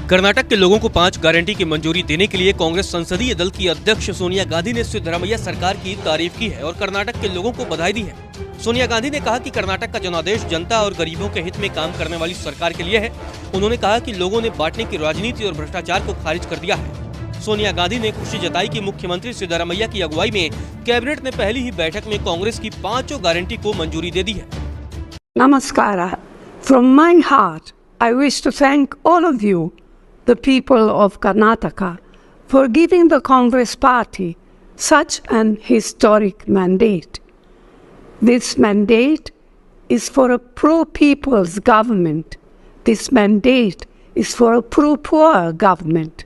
कर्नाटक के लोगों को 5 गारंटी की मंजूरी देने के लिए कांग्रेस संसदीय दल की अध्यक्ष सोनिया गांधी ने सिद्धरामैया सरकार की तारीफ की है और कर्नाटक के लोगों को बधाई दी है। सोनिया गांधी ने कहा कि कर्नाटक का जनादेश जनता और गरीबों के हित में काम करने वाली सरकार के लिए है। उन्होंने कहा कि लोगों ने बांटने की राजनीति और भ्रष्टाचार को खारिज कर दिया है। सोनिया गांधी ने खुशी जताई कि मुख्यमंत्री सिद्धरामैया की अगुवाई में कैबिनेट ने पहली ही बैठक में कांग्रेस की 5 गारंटी को मंजूरी दे दी है। Namaskara. From my heart, I wish to thank all of you, the people of Karnataka, for giving the Congress Party such an historic mandate. This mandate is for a pro-people's government. This mandate is for a pro-poor government.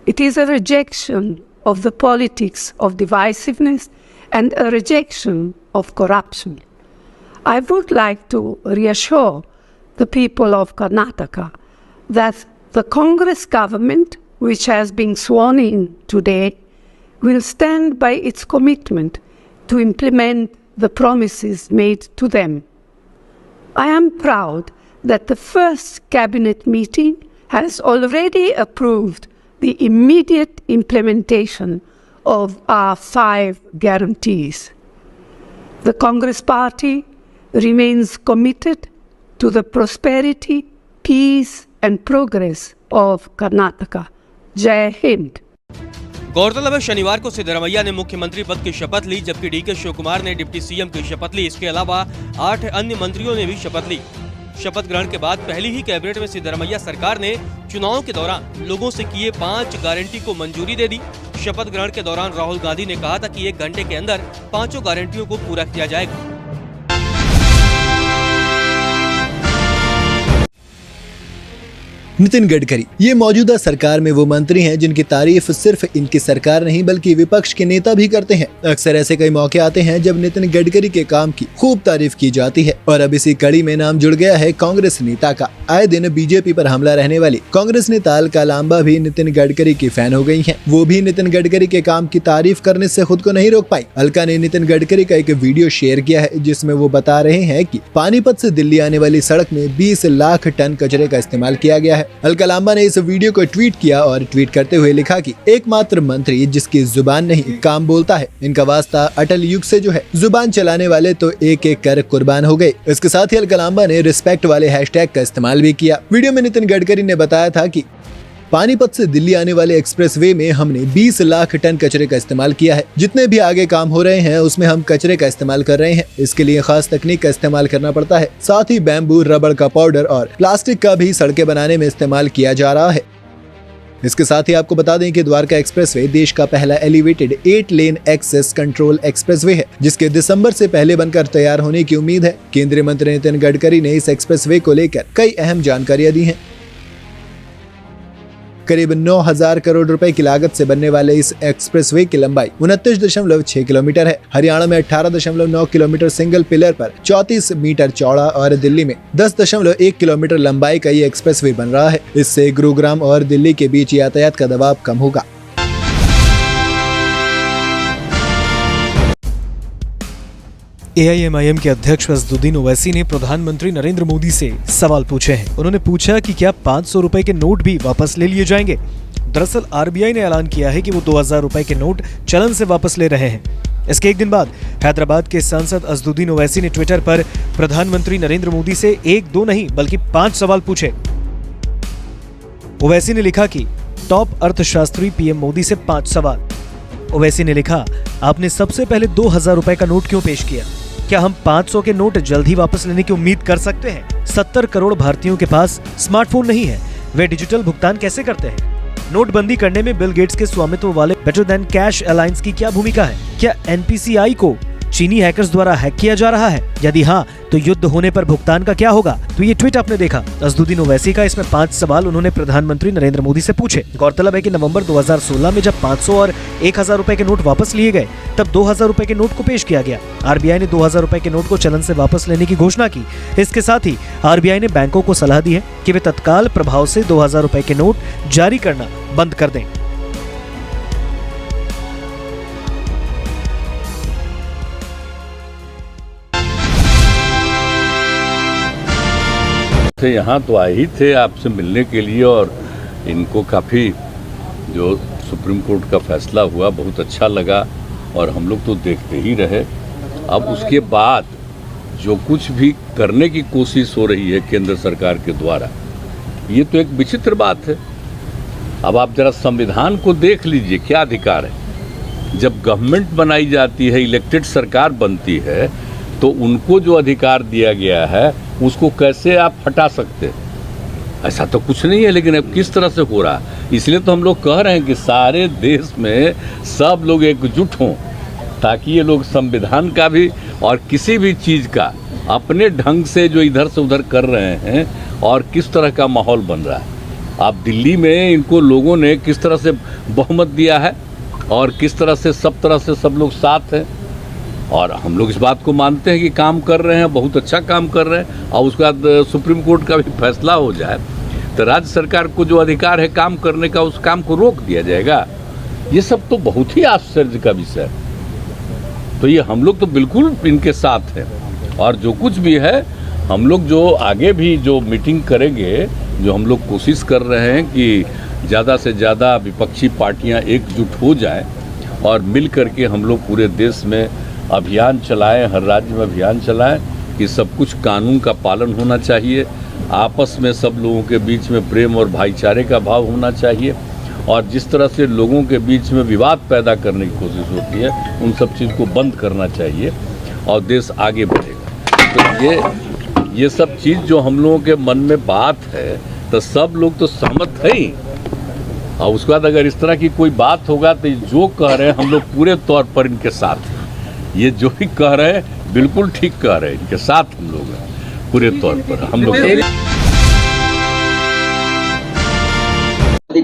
It is a rejection of the politics of divisiveness and a rejection of corruption. I would like to reassure the people of Karnataka that the Congress government, which has been sworn in today, will stand by its commitment to implement the promises made to them. I am proud that the first cabinet meeting has already approved the immediate implementation of our 5 guarantees. The Congress Party remains committed to the prosperity, peace and progress of Karnataka. Jai Hind. गौरतलब है शनिवार को सिद्धरामैया ने मुख्यमंत्री पद की शपथ ली, जबकि डीके शिवकुमार ने डिप्टी सीएम की शपथ ली। इसके अलावा 8 अन्य मंत्रियों ने भी शपथ ली। शपथ ग्रहण के बाद पहली ही कैबिनेट में सिद्धरामैया सरकार ने चुनाव के दौरान लोगों से किए 5 गारंटी को मंजूरी दे दी। शपथ ग्रहण के दौरान राहुल गांधी ने कहा था कि 1 घंटे के अंदर 5 गारंटियों को पूरा किया जाएगा। नितिन गडकरी ये मौजूदा सरकार में वो मंत्री हैं जिनकी तारीफ सिर्फ इनकी सरकार नहीं बल्कि विपक्ष के नेता भी करते हैं। अक्सर ऐसे कई मौके आते हैं जब नितिन गडकरी के काम की खूब तारीफ की जाती है और अब इसी कड़ी में नाम जुड़ गया है कांग्रेस नेता का। आए दिन बीजेपी पर हमला रहने वाली कांग्रेस नेता अलका लांबा भी नितिन गडकरी की फैन हो गई है। वो भी नितिन गडकरी के काम की तारीफ करने से खुद को नहीं रोक पाई। अलका ने नितिन गडकरी का एक वीडियो शेयर किया है जिसमें वो बता रहे हैं कि पानीपत से दिल्ली आने वाली सड़क में 20 लाख टन कचरे का इस्तेमाल किया गया है। अलका लांबा ने इस वीडियो को ट्वीट किया और ट्वीट करते हुए लिखा कि एकमात्र मंत्री जिसकी जुबान नहीं काम बोलता है, इनका वास्ता अटल युग से जो है जुबान चलाने वाले तो एक एक कर कुर्बान हो गए। इसके साथ ही अलका लांबा ने रिस्पेक्ट वाले हैशटैग का इस्तेमाल भी किया। वीडियो में नितिन गडकरी ने बताया था कि पानीपत से दिल्ली आने वाले एक्सप्रेसवे में हमने 20 लाख टन कचरे का इस्तेमाल किया है। जितने भी आगे काम हो रहे हैं उसमें हम कचरे का इस्तेमाल कर रहे हैं। इसके लिए खास तकनीक का इस्तेमाल करना पड़ता है। साथ ही बैम्बू, रबड़ का पाउडर और प्लास्टिक का भी सड़कें बनाने में इस्तेमाल किया जा रहा है। इसके साथ ही आपको बता दें कि द्वारका एक्सप्रेसवे देश का पहला elevated 8 lane access control expressway है, जिसके दिसंबर से पहले बनकर तैयार होने की उम्मीद है। केंद्रीय मंत्री नितिन गडकरी ने इस एक्सप्रेसवे को लेकर कई अहम जानकारियां दी हैं। करीब 9,000 करोड़ रुपए की लागत से बनने वाले इस एक्सप्रेसवे की लंबाई 29.6 किलोमीटर है। हरियाणा में 18.9 किलोमीटर सिंगल पिलर पर 34 मीटर चौड़ा और दिल्ली में 10.1 किलोमीटर लंबाई का ये एक्सप्रेसवे बन रहा है। इससे गुरुग्राम और दिल्ली के बीच यातायात का दबाव कम होगा। AIMIM के अध्यक्ष असदुद्दीन ओवैसी ने प्रधानमंत्री नरेंद्र मोदी से सवाल पूछे हैं। उन्होंने पूछा कि क्या 500 रुपए के नोट भी वापस ले लिए जाएंगे। दरअसल RBI ने ऐलान किया है कि वो 2000 रुपए के नोट चलन से वापस ले रहे हैं। इसके एक दिन बाद हैदराबाद के सांसद असदुद्दीन ओवैसी ने ट्विटर पर प्रधानमंत्री नरेंद्र मोदी से 1-2 नहीं बल्कि 5 सवाल पूछे। ओवैसी ने लिखा कि टॉप अर्थशास्त्री PM मोदी से 5 सवाल। ओवैसी ने लिखा, आपने सबसे पहले 2000 रुपए का नोट क्यों पेश किया? क्या हम 500 के नोट जल्द ही वापस लेने की उम्मीद कर सकते हैं? 70 करोड़ भारतीयों के पास स्मार्टफोन नहीं है, वे डिजिटल भुगतान कैसे करते हैं? नोटबंदी करने में बिल गेट्स के स्वामित्व वाले बेटर देन कैश अलायंस की क्या भूमिका है? क्या NPCI को चीनी हैकर्स द्वारा हैक किया जा रहा है? यदि हाँ, तो युद्ध होने पर भुगतान का क्या होगा? तो ये ट्वीट आपने देखा असदुद्दीन ओवैसी का। इसमें 5 सवाल उन्होंने प्रधानमंत्री नरेंद्र मोदी से पूछे। गौरतलब है कि नवंबर 2016 में जब 500 और 1000 रुपए के नोट वापस लिए गए, तब 2000 रुपए के नोट को पेश किया गया। RBI ने 2000 रुपए के नोट को चलन से वापस लेने की घोषणा की। इसके साथ ही RBI ने बैंकों को सलाह दी है कि वे तत्काल प्रभाव से 2000 रुपए के नोट जारी करना बंद कर दें। यहाँ तो आए ही थे आपसे मिलने के लिए और इनको काफ़ी जो सुप्रीम कोर्ट का फैसला हुआ बहुत अच्छा लगा और हम लोग तो देखते ही रहे। अब उसके बाद जो कुछ भी करने की कोशिश हो रही है केंद्र सरकार के द्वारा, ये तो एक विचित्र बात है। अब आप जरा संविधान को देख लीजिए, क्या अधिकार है। जब गवर्नमेंट बनाई जाती है, इलेक्टेड सरकार बनती है, तो उनको जो अधिकार दिया गया है उसको कैसे आप हटा सकते हैं? ऐसा तो कुछ नहीं है। लेकिन अब किस तरह से हो रहा है, इसलिए तो हम लोग कह रहे हैं कि सारे देश में सब लोग एकजुट हों, ताकि ये लोग संविधान का भी और किसी भी चीज़ का अपने ढंग से जो इधर से उधर कर रहे हैं और किस तरह का माहौल बन रहा है। आप दिल्ली में इनको लोगों ने किस तरह से बहुमत दिया है और किस तरह से सब लोग साथ हैं, और हम लोग इस बात को मानते हैं कि काम कर रहे हैं, बहुत अच्छा काम कर रहे हैं। और उसके बाद सुप्रीम कोर्ट का भी फैसला हो जाए तो राज्य सरकार को जो अधिकार है काम करने का, उस काम को रोक दिया जाएगा। ये सब तो बहुत ही आश्चर्य का विषय है। तो ये हम लोग तो बिल्कुल इनके साथ हैं, और जो कुछ भी है हम लोग जो आगे भी जो मीटिंग करेंगे, जो हम लोग कोशिश कर रहे हैं कि ज़्यादा से ज़्यादा विपक्षी पार्टियां एकजुट हो जाएं और मिल करके हम लोग पूरे देश में अभियान चलाएं, हर राज्य में अभियान चलाएं कि सब कुछ कानून का पालन होना चाहिए, आपस में सब लोगों के बीच में प्रेम और भाईचारे का भाव होना चाहिए, और जिस तरह से लोगों के बीच में विवाद पैदा करने की कोशिश होती है उन सब चीज़ को बंद करना चाहिए और देश आगे बढ़ेगा। तो ये सब चीज़ जो हम लोगों के मन में बात है तो सब लोग तो सहमत है ही, और उसके बाद अगर इस तरह की कोई बात होगा तो जो कह रहे हैं हम लोग पूरे तौर पर इनके साथ हैं। ये जो भी कह रहे हैं बिल्कुल ठीक कह रहे हैं, इनके साथ हम लोग हैं पूरे तौर पर। हम लोग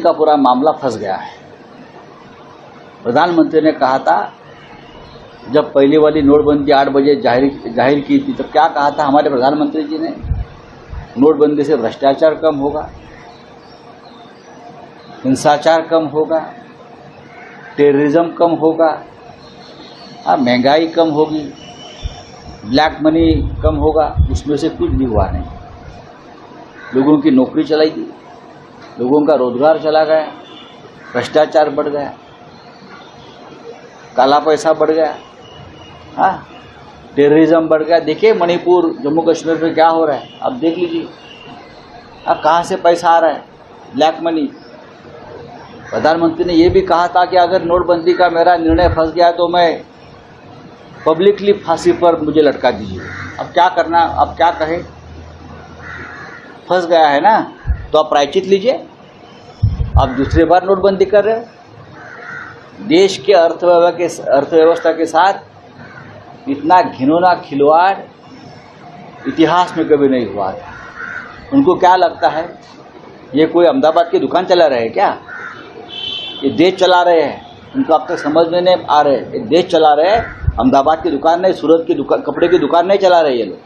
का पूरा मामला फंस गया है। प्रधानमंत्री ने कहा था, जब पहली वाली नोटबंदी 8 बजे जाहिर की थी, तब क्या कहा था हमारे प्रधानमंत्री जी ने? नोटबंदी से भ्रष्टाचार कम होगा, हिंसाचार कम होगा, टेररिज्म कम होगा, महंगाई कम होगी, ब्लैक मनी कम होगा। उसमें से कुछ भी हुआ नहीं। लोगों की नौकरी चलाई गई, लोगों का रोजगार चला गया, भ्रष्टाचार बढ़ गया, काला पैसा बढ़ गया, टेररिज्म बढ़ गया। देखिए मणिपुर, जम्मू कश्मीर में क्या हो रहा है, आप देख लीजिए। कहाँ से पैसा आ रहा है, ब्लैक मनी। प्रधानमंत्री ने यह भी कहा था कि अगर नोटबंदी का मेरा निर्णय फंस गया तो मैं पब्लिकली फांसी पर मुझे लटका दीजिए। अब क्या करना, अब क्या कहें, फंस गया है ना, तो आप प्रायश्चित लीजिए। आप दूसरी बार नोटबंदी कर रहे हो। देश के अर्थव्यवस्था के साथ इतना घिनौना खिलवाड़ इतिहास में कभी नहीं हुआ था। उनको क्या लगता है ये कोई अहमदाबाद की दुकान चला रहे हैं क्या? ये देश चला रहे हैं। उनको अब तक समझ में नहीं आ रहे, ये देश चला रहे हैं। अहमदाबाद की दुकान नहीं, सूरत की दुकान, कपड़े की दुकान नहीं चला रहे ये लोग।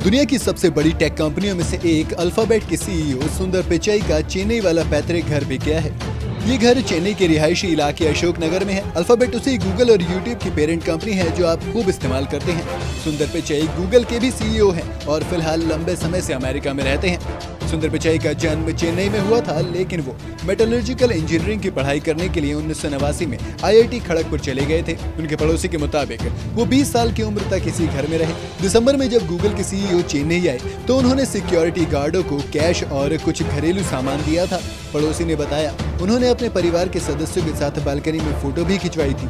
दुनिया की सबसे बड़ी टेक कंपनियों में से एक अल्फाबेट के सीईओ सुंदर पिचाई का चेन्नई वाला पैतृक घर भी गया है। ये घर चेन्नई के रिहायशी इलाके अशोक नगर में है। अल्फाबेट उसी गूगल और यूट्यूब की पेरेंट कंपनी है जो आप खूब इस्तेमाल करते हैं। सुंदर पिचाई गूगल के भी सीईओ हैं और फिलहाल लंबे समय से अमेरिका में रहते हैं। सुंदर पिचाई का जन्म चेन्नई में हुआ था, लेकिन वो मेटलर्जिकल इंजीनियरिंग की पढ़ाई करने के लिए 1989 में IIT खड़गपुर चले गए थे। उनके पड़ोसी के मुताबिक वो 20 साल की उम्र तक इसी घर में रहे। दिसंबर में जब गूगल के सीईओ चेन्नई आए तो उन्होंने सिक्योरिटी गार्डों को कैश और कुछ घरेलू सामान दिया था। पड़ोसी ने बताया उन्होंने अपने परिवार के सदस्यों के साथ बालकनी में फोटो भी खिंचवाई थी।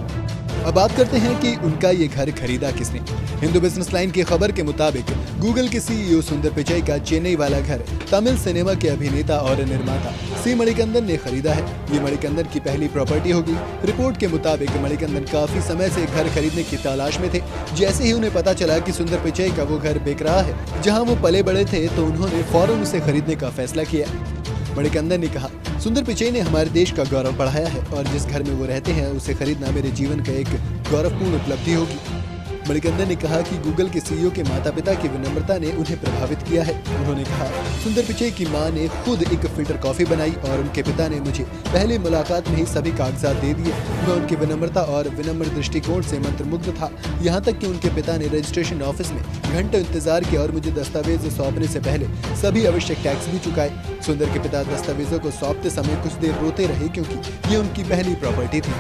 अब बात करते हैं कि उनका ये घर खरीदा किसने। हिंदू बिजनेस लाइन की खबर के मुताबिक गूगल के सीईओ सुंदर पिचाई का चेन्नई वाला घर तमिल सिनेमा के अभिनेता और निर्माता सी मणिकंदन ने खरीदा है। ये मणिकंदन की पहली प्रॉपर्टी होगी। रिपोर्ट के मुताबिक मणिकंदन काफी समय से घर खरीदने की तलाश में थे। जैसे ही उन्हें पता चला कि सुंदर पिचाई का वो घर बिक रहा है जहाँ वो पले बड़े थे, तो उन्होंने फौरन उसे खरीदने का फैसला किया। मणिकंदन ने कहा, सुंदर पिचाई ने हमारे देश का गौरव बढ़ाया है और जिस घर में वो रहते हैं उसे खरीदना मेरे जीवन का एक गौरवपूर्ण उपलब्धि होगी। मणिकंदन ने कहा कि गूगल के सीईओ के माता पिता की विनम्रता ने उन्हें प्रभावित किया है। उन्होंने कहा, सुंदर पिचई की मां ने खुद एक फिल्टर कॉफी बनाई और उनके पिता ने मुझे पहली मुलाकात में ही सभी कागजात दे दिए। मैं उनकी विनम्रता और विनम्र दृष्टिकोण से मंत्रमुग्ध था। यहाँ तक कि उनके पिता ने रजिस्ट्रेशन ऑफिस में घंटों इंतजार किया और मुझे दस्तावेज सौंपने से पहले सभी आवश्यक टैक्स भी चुकाए। सुंदर के पिता दस्तावेजों को सौंपते समय कुछ देर रोते रहे क्योंकि ये उनकी पहली प्रॉपर्टी थी।